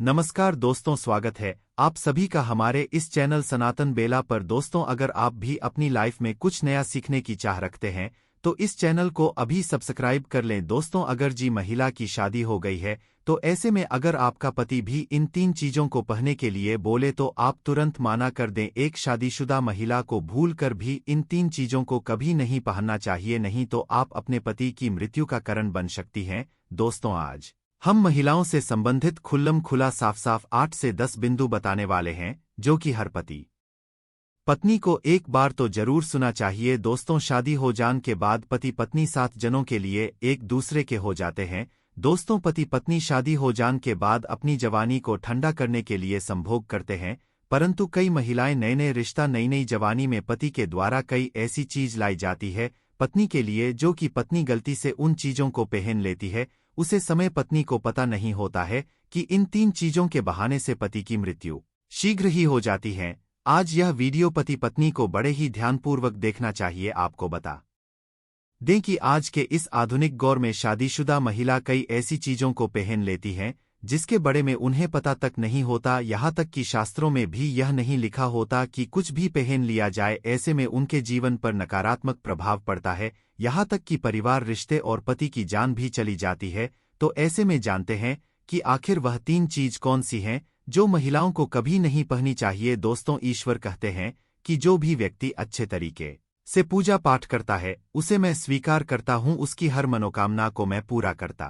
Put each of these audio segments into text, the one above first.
नमस्कार दोस्तों, स्वागत है आप सभी का हमारे इस चैनल सनातन बेला पर। दोस्तों, अगर आप भी अपनी लाइफ में कुछ नया सीखने की चाह रखते हैं तो इस चैनल को अभी सब्सक्राइब कर लें। दोस्तों, अगर महिला की शादी हो गई है तो ऐसे में अगर आपका पति भी इन 3 चीजों को पहनने के लिए बोले तो आप तुरंत माना कर दें। एक शादीशुदा महिला को भूल कर भी इन 3 चीजों को कभी नहीं पहनना चाहिए, नहीं तो आप अपने पति की मृत्यु का कारण बन सकती हैं। दोस्तों, आज हम महिलाओं से संबंधित खुल्लम खुला साफ साफ 8 से 10 बिंदु बताने वाले हैं जो कि हर पति पत्नी को एक बार तो जरूर सुना चाहिए। दोस्तों, शादी हो जाने के बाद पति पत्नी 7 जनों के लिए एक दूसरे के हो जाते हैं। दोस्तों, पति पत्नी शादी हो जाने के बाद अपनी जवानी को ठंडा करने के लिए संभोग करते हैं, परंतु कई महिलाएं नए नए रिश्ता नई नई जवानी में पति के द्वारा कई ऐसी चीज लाई जाती है पत्नी के लिए जो कि पत्नी गलती से उन चीजों को पहन लेती है। उसे समय पत्नी को पता नहीं होता है कि इन 3 चीजों के बहाने से पति की मृत्यु शीघ्र ही हो जाती है। आज यह वीडियो पति पत्नी को बड़े ही ध्यानपूर्वक देखना चाहिए। आपको बता दें कि आज के इस आधुनिक दौर में शादीशुदा महिला कई ऐसी चीजों को पहन लेती हैं जिसके बारे में उन्हें पता तक नहीं होता। यहाँ तक कि शास्त्रों में भी यह नहीं लिखा होता कि कुछ भी पहन लिया जाए। ऐसे में उनके जीवन पर नकारात्मक प्रभाव पड़ता है, यहाँ तक कि परिवार, रिश्ते और पति की जान भी चली जाती है। तो ऐसे में जानते हैं कि आखिर वह 3 चीज कौन सी हैं जो महिलाओं को कभी नहीं पहननी चाहिए। दोस्तों, ईश्वर कहते हैं कि जो भी व्यक्ति अच्छे तरीके से पूजा पाठ करता है उसे मैं स्वीकार करता हूँ, उसकी हर मनोकामना को मैं पूरा करता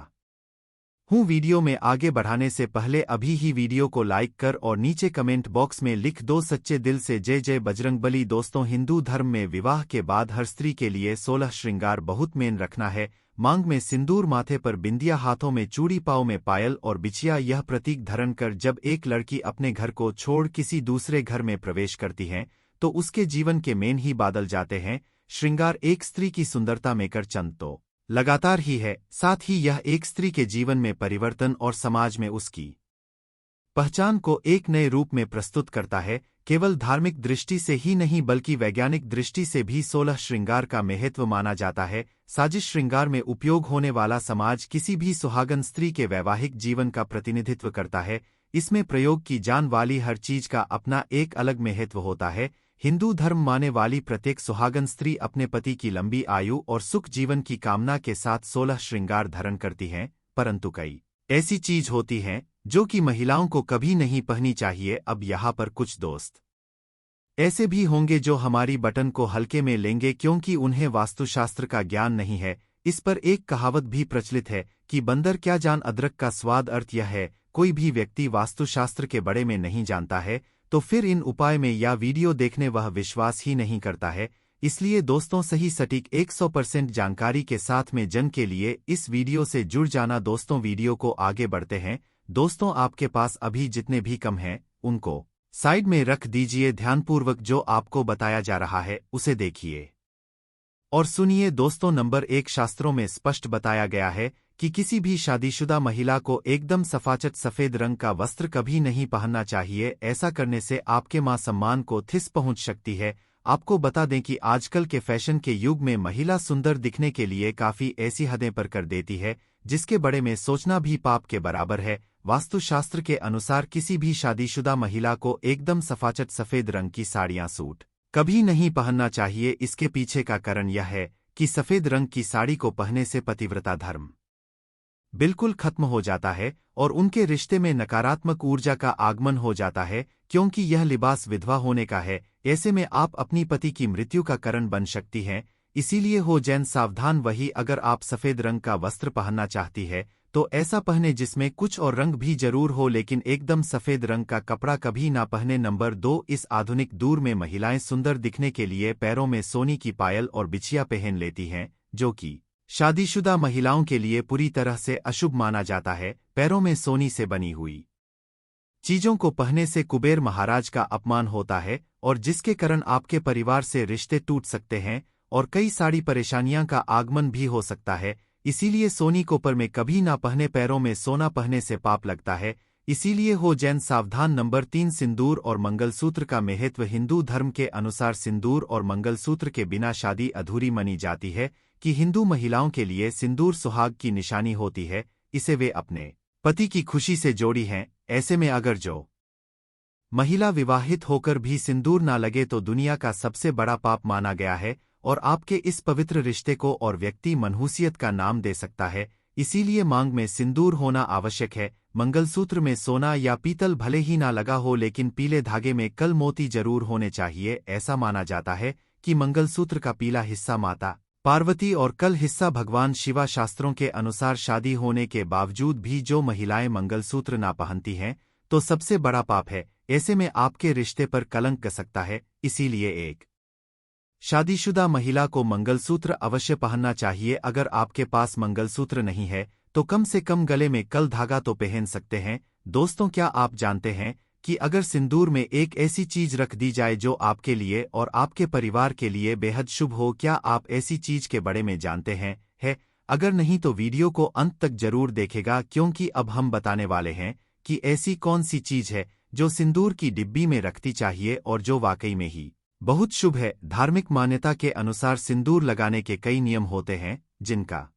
हूँ। वीडियो में आगे बढ़ाने से पहले अभी ही वीडियो को लाइक कर और नीचे कमेंट बॉक्स में लिख दो सच्चे दिल से जय जय बजरंगबली। दोस्तों, हिंदू धर्म में विवाह के बाद हर स्त्री के लिए 16 श्रृंगार बहुत मेन रखना है। मांग में सिंदूर, माथे पर बिंदिया, हाथों में चूड़ी, पाँव में पायल और बिछिया। यह प्रतीक धारण कर जब एक लड़की अपने घर को छोड़ किसी दूसरे घर में प्रवेश करती है तो उसके जीवन के मेन ही बादल जाते हैं। श्रृंगार एक स्त्री की सुंदरता में कर चंद तो लगातार ही है, साथ ही यह एक स्त्री के जीवन में परिवर्तन और समाज में उसकी पहचान को एक नए रूप में प्रस्तुत करता है। केवल धार्मिक दृष्टि से ही नहीं बल्कि वैज्ञानिक दृष्टि से भी 16 श्रृंगार का महत्व माना जाता है। साजिश श्रृंगार में उपयोग होने वाला समाज किसी भी सुहागन स्त्री के वैवाहिक जीवन का प्रतिनिधित्व करता है। इसमें प्रयोग की जान वाली हर चीज का अपना एक अलग महत्व होता है। हिंदू धर्म माने वाली प्रत्येक सुहागन स्त्री अपने पति की लंबी आयु और सुख जीवन की कामना के साथ 16 श्रृंगार धारण करती हैं, परंतु कई ऐसी चीज होती हैं जो कि महिलाओं को कभी नहीं पहननी चाहिए। अब यहाँ पर कुछ दोस्त ऐसे भी होंगे जो हमारी बटन को हल्के में लेंगे क्योंकि उन्हें वास्तुशास्त्र का ज्ञान नहीं है। इस पर एक कहावत भी प्रचलित है कि बंदर क्या जान अदरक का स्वाद। अर्थ यह है, कोई भी व्यक्ति वास्तुशास्त्र के बारे में नहीं जानता है तो फिर इन उपाय में या वीडियो देखने वह विश्वास ही नहीं करता है। इसलिए दोस्तों, सही सटीक 100% जानकारी के साथ में जन के लिए इस वीडियो से जुड़ जाना। दोस्तों, वीडियो को आगे बढ़ते हैं। दोस्तों, आपके पास अभी जितने भी कम हैं उनको साइड में रख दीजिए। ध्यानपूर्वक जो आपको बताया जा रहा है उसे देखिए और सुनिए। दोस्तों, नंबर 1, शास्त्रों में स्पष्ट बताया गया है कि किसी भी शादीशुदा महिला को एकदम सफाचट सफेद रंग का वस्त्र कभी नहीं पहनना चाहिए। ऐसा करने से आपके मान सम्मान को ठेस पहुंच सकती है। आपको बता दें कि आजकल के फैशन के युग में महिला सुंदर दिखने के लिए काफी ऐसी हदें पर कर देती है जिसके बारे में सोचना भी पाप के बराबर है। वास्तुशास्त्र के अनुसार किसी भी शादीशुदा महिला को एकदम सफाचट सफेद रंग की साड़ियां, सूट कभी नहीं पहनना चाहिए। इसके पीछे का कारण यह है कि सफेद रंग की साड़ी को पहनने से पतिव्रता धर्म बिल्कुल खत्म हो जाता है और उनके रिश्ते में नकारात्मक ऊर्जा का आगमन हो जाता है, क्योंकि यह लिबास विधवा होने का है। ऐसे में आप अपनी पति की मृत्यु का कारण बन सकती हैं। इसीलिए हो जैन सावधान। वही अगर आप सफेद रंग का वस्त्र पहनना चाहती है तो ऐसा पहने जिसमें कुछ और रंग भी जरूर हो, लेकिन एकदम सफेद रंग का कपड़ा कभी ना पहने। नंबर 2, इस आधुनिक दौर में महिलाएं सुंदर दिखने के लिए पैरों में सोने की पायल और बिछिया पहन लेती हैं जो कि शादीशुदा महिलाओं के लिए पूरी तरह से अशुभ माना जाता है। पैरों में सोने से बनी हुई चीजों को पहनने से कुबेर महाराज का अपमान होता है और जिसके कारण आपके परिवार से रिश्ते टूट सकते हैं और कई सारी परेशानियां का आगमन भी हो सकता है। इसीलिए सोनी को पर में कभी ना पहने। पैरों में सोना पहनने से पाप लगता है, इसीलिए हो जैन सावधान। नंबर 3, सिंदूर और मंगलसूत्र का महत्व। हिंदू धर्म के अनुसार सिंदूर और मंगलसूत्र के बिना शादी अधूरी मानी जाती है कि हिंदू महिलाओं के लिए सिंदूर सुहाग की निशानी होती है। इसे वे अपने पति की खुशी से जोड़ी हैं। ऐसे में अगर जो महिला विवाहित होकर भी सिंदूर ना लगे तो दुनिया का सबसे बड़ा पाप माना गया है और आपके इस पवित्र रिश्ते को और व्यक्ति मनहूसियत का नाम दे सकता है। इसीलिए मांग में सिंदूर होना आवश्यक है। मंगलसूत्र में सोना या पीतल भले ही ना लगा हो लेकिन पीले धागे में कल मोती जरूर होने चाहिए। ऐसा माना जाता है कि मंगलसूत्र का पीला हिस्सा माता पार्वती और कल हिस्सा भगवान शिवा। शास्त्रों के अनुसार शादी होने के बावजूद भी जो महिलाएं मंगलसूत्र ना पहनती हैं तो सबसे बड़ा पाप है। ऐसे में आपके रिश्ते पर कलंक ग सकता है। इसीलिए एक शादीशुदा महिला को मंगलसूत्र अवश्य पहनना चाहिए। अगर आपके पास मंगलसूत्र नहीं है तो कम से कम गले में कल धागा तो पहन सकते हैं। दोस्तों, क्या आप जानते हैं कि अगर सिंदूर में एक ऐसी चीज रख दी जाए जो आपके लिए और आपके परिवार के लिए बेहद शुभ हो? क्या आप ऐसी चीज के बारे में जानते हैं? अगर नहीं तो वीडियो को अंत तक जरूर देखेगा, क्योंकि अब हम बताने वाले हैं कि ऐसी कौन सी चीज है जो सिंदूर की डिब्बी में रखती चाहिए और जो वाकई में ही बहुत शुभ है। धार्मिक मान्यता के अनुसार सिंदूर लगाने के कई नियम होते हैं जिनका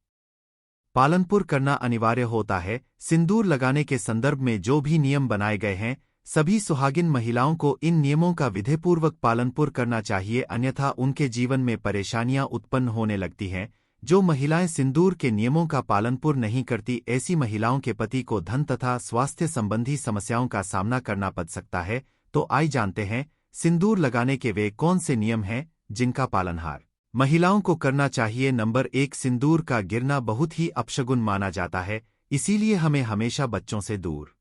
पालनपुर करना अनिवार्य होता है। सिंदूर लगाने के संदर्भ में जो भी नियम बनाए गए हैं सभी सुहागिन महिलाओं को इन नियमों का विधिपूर्वक पालनपुर करना चाहिए, अन्यथा उनके जीवन में परेशानियां उत्पन्न होने लगती हैं। जो महिलाएं सिंदूर के नियमों का पालनपुर नहीं करती ऐसी महिलाओं के पति को धन तथा स्वास्थ्य संबंधी समस्याओं का सामना करना पड़ सकता है। तो आइए जानते हैं सिंदूर लगाने के वे कौन से नियम हैं जिनका पालन हर महिलाओं को करना चाहिए। नंबर 1, सिंदूर का गिरना बहुत ही अपशगुन माना जाता है, इसीलिए हमें हमेशा बच्चों से दूर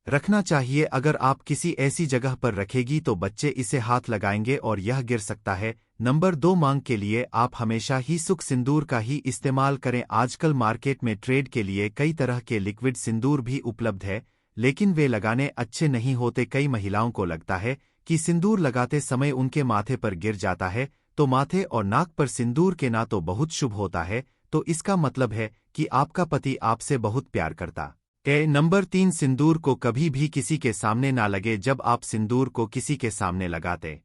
रखना चाहिए। अगर आप किसी ऐसी जगह पर रखेगी तो बच्चे इसे हाथ लगाएंगे और यह गिर सकता है। नंबर 2, मांग के लिए आप हमेशा ही सुख सिंदूर का ही इस्तेमाल करें। आजकल मार्केट में ट्रेड के लिए कई तरह के लिक्विड सिंदूर भी उपलब्ध है, लेकिन वे लगाने अच्छे नहीं होते। कई महिलाओं को लगता है कि सिंदूर लगाते समय उनके माथे पर गिर जाता है, तो माथे और नाक पर सिंदूर के ना तो बहुत शुभ होता है, तो इसका मतलब है कि आपका पति आपसे बहुत प्यार करता है। नंबर 3, सिंदूर को कभी भी किसी के सामने ना लगे। जब आप सिंदूर को किसी के सामने लगाते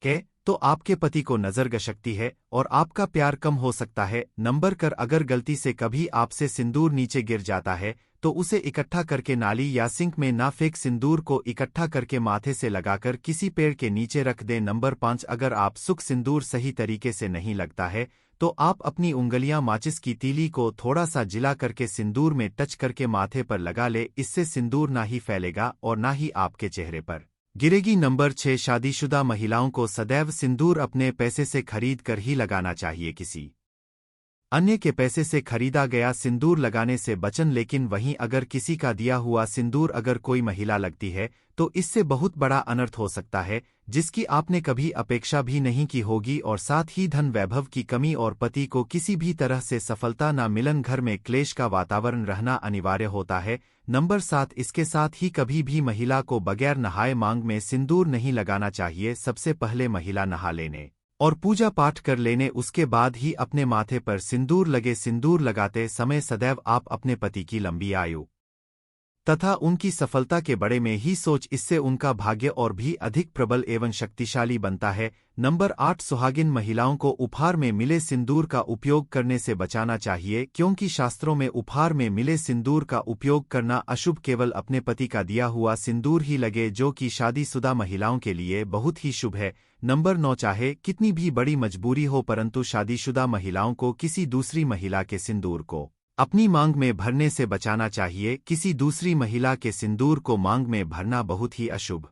हैं तो आपके पति को नजर ग सकती है और आपका प्यार कम हो सकता है। नंबर कर, अगर गलती से कभी आपसे सिंदूर नीचे गिर जाता है तो उसे इकट्ठा करके नाली या सिंक में ना फेंक, सिंदूर को इकट्ठा करके माथे से लगाकर किसी पेड़ के नीचे रख दें। नंबर 5, अगर आप सुख सिंदूर सही तरीके से नहीं लगता है तो आप अपनी उंगलियां माचिस की तीली को थोड़ा सा जिला करके सिंदूर में टच करके माथे पर लगा ले। इससे सिंदूर ना ही फैलेगा और ना ही आपके चेहरे पर गिरेगी। नंबर 6, शादीशुदा महिलाओं को सदैव सिंदूर अपने पैसे से खरीद कर ही लगाना चाहिए। किसी अन्य के पैसे से खरीदा गया सिंदूर लगाने से बचन। लेकिन वहीं अगर किसी का दिया हुआ सिंदूर अगर कोई महिला लगती है तो इससे बहुत बड़ा अनर्थ हो सकता है जिसकी आपने कभी अपेक्षा भी नहीं की होगी, और साथ ही धन वैभव की कमी और पति को किसी भी तरह से सफलता न मिलन, घर में क्लेश का वातावरण रहना अनिवार्य होता है। नंबर 7, इसके साथ ही कभी भी महिला को बगैर नहाए मांग में सिंदूर नहीं लगाना चाहिए। सबसे पहले महिला नहा लेने और पूजा पाठ कर लेने उसके बाद ही अपने माथे पर सिंदूर लगे। सिंदूर लगाते समय सदैव आप अपने पति की लंबी आयु तथा उनकी सफलता के बारे में ही सोच, इससे उनका भाग्य और भी अधिक प्रबल एवं शक्तिशाली बनता है। नंबर 8, सुहागिन महिलाओं को उपहार में मिले सिंदूर का उपयोग करने से बचाना चाहिए, क्योंकि शास्त्रों में उपहार में मिले सिंदूर का उपयोग करना अशुभ। केवल अपने पति का दिया हुआ सिंदूर ही लगे, जो कि शादीशुदा महिलाओं के लिए बहुत ही शुभ है। नंबर 9, चाहे कितनी भी बड़ी मजबूरी हो परंतु शादीशुदा महिलाओं को किसी दूसरी महिला के सिंदूर को अपनी मांग में भरने से बचाना चाहिए। किसी दूसरी महिला के सिंदूर को मांग में भरना बहुत ही अशुभ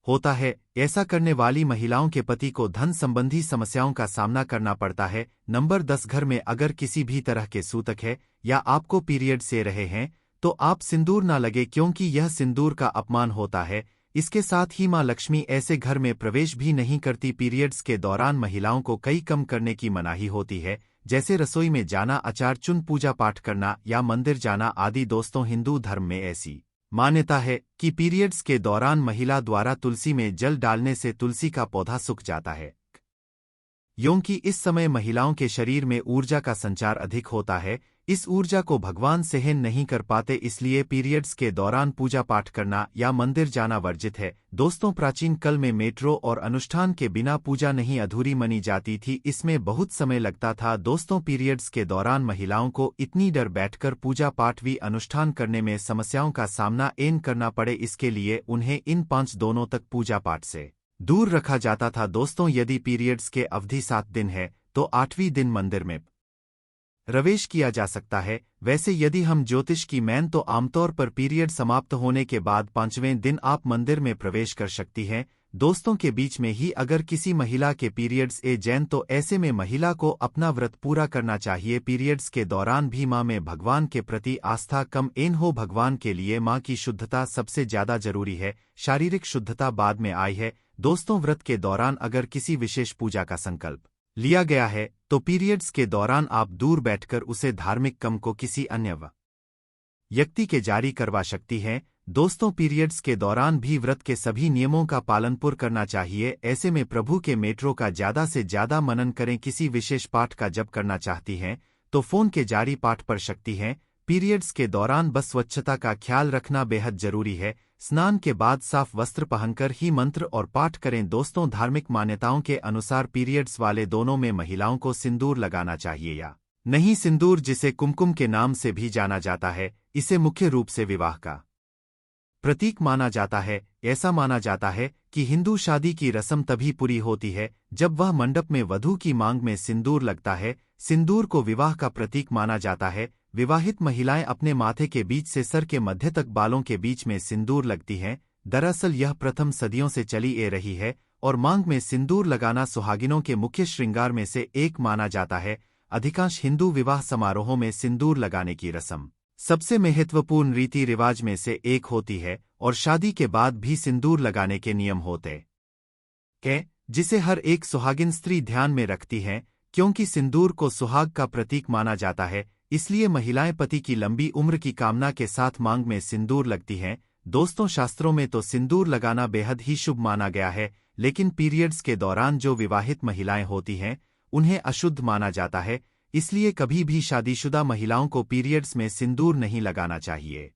होता है। ऐसा करने वाली महिलाओं के पति को धन संबंधी समस्याओं का सामना करना पड़ता है। नंबर 10, घर में अगर किसी भी तरह के सूतक है या आपको पीरियड से रहे हैं तो आप सिंदूर ना लगे, क्योंकि यह सिंदूर का अपमान होता है। इसके साथ ही मां लक्ष्मी ऐसे घर में प्रवेश भी नहीं करती। पीरियड्स के दौरान महिलाओं को कई कम करने की मनाही होती है, जैसे रसोई में जाना, आचार चुन, पूजा पाठ करना या मंदिर जाना आदि। दोस्तों, हिंदू धर्म में ऐसी मान्यता है कि पीरियड्स के दौरान महिला द्वारा तुलसी में जल डालने से तुलसी का पौधा सूख जाता है, क्योंकि इस समय महिलाओं के शरीर में ऊर्जा का संचार अधिक होता है। इस ऊर्जा को भगवान सहन नहीं कर पाते, इसलिए पीरियड्स के दौरान पूजा पाठ करना या मंदिर जाना वर्जित है। दोस्तों, प्राचीन काल में मेट्रो और अनुष्ठान के बिना पूजा नहीं अधूरी मानी जाती थी, इसमें बहुत समय लगता था। दोस्तों, पीरियड्स के दौरान महिलाओं को इतनी डर बैठकर पूजा पाठ भी अनुष्ठान करने में समस्याओं का सामना एन करना पड़े, इसके लिए उन्हें इन 5 दिनों तक पूजा पाठ से दूर रखा जाता था। दोस्तों, यदि पीरियड्स के अवधि 7 दिन है तो 8वीं दिन मंदिर में प्रवेश किया जा सकता है। वैसे यदि हम ज्योतिष की मैन तो आमतौर पर पीरियड समाप्त होने के बाद 5वें दिन आप मंदिर में प्रवेश कर सकती हैं। दोस्तों, के बीच में ही अगर किसी महिला के पीरियड्स जैन तो ऐसे में महिला को अपना व्रत पूरा करना चाहिए। पीरियड्स के दौरान भी मां में भगवान के प्रति आस्था कम एन हो। भगवान के लिए मां की शुद्धता सबसे ज्यादा जरूरी है, शारीरिक शुद्धता बाद में आई है। दोस्तों, व्रत के दौरान अगर किसी विशेष पूजा का संकल्प लिया गया है तो पीरियड्स के दौरान आप दूर बैठकर उसे धार्मिक कर्म को किसी अन्य व्यक्ति के जारी करवा सकती हैं। दोस्तों, पीरियड्स के दौरान भी व्रत के सभी नियमों का पालन पूर्ण करना चाहिए। ऐसे में प्रभु के मेट्रो का ज्यादा से ज्यादा मनन करें। किसी विशेष पाठ का जप करना चाहती हैं तो फोन के जारी पाठ पढ़ सकती हैं। पीरियड्स के दौरान बस स्वच्छता का ख्याल रखना बेहद जरूरी है। स्नान के बाद साफ वस्त्र पहनकर ही मंत्र और पाठ करें। दोस्तों, धार्मिक मान्यताओं के अनुसार पीरियड्स वाले दोनों में महिलाओं को सिंदूर लगाना चाहिए या नहीं। सिंदूर, जिसे कुमकुम के नाम से भी जाना जाता है, इसे मुख्य रूप से विवाह का प्रतीक माना जाता है। ऐसा माना जाता है कि हिंदू शादी की रस्म तभी पूरी होती है जब वह मंडप में वधू की मांग में सिंदूर लगता है। सिंदूर को विवाह का प्रतीक माना जाता है। विवाहित महिलाएं अपने माथे के बीच से सर के मध्य तक बालों के बीच में सिंदूर लगती हैं। दरअसल यह प्रथम सदियों से चली आ रही है और मांग में सिंदूर लगाना सुहागिनों के मुख्य श्रृंगार में से एक माना जाता है। अधिकांश हिंदू विवाह समारोहों में सिंदूर लगाने की रस्म सबसे महत्वपूर्ण रीति रिवाज में से एक होती है और शादी के बाद भी सिंदूर लगाने के नियम होते हैं, जिसे हर एक सुहागिन स्त्री ध्यान में रखती हैं। क्योंकि सिंदूर को सुहाग का प्रतीक माना जाता है, इसलिए महिलाएं पति की लंबी उम्र की कामना के साथ मांग में सिंदूर लगती हैं। दोस्तों, शास्त्रों में तो सिंदूर लगाना बेहद ही शुभ माना गया है, लेकिन पीरियड्स के दौरान जो विवाहित महिलाएं होती हैं उन्हें अशुद्ध माना जाता है। इसलिए कभी भी शादीशुदा महिलाओं को पीरियड्स में सिंदूर नहीं लगाना चाहिए।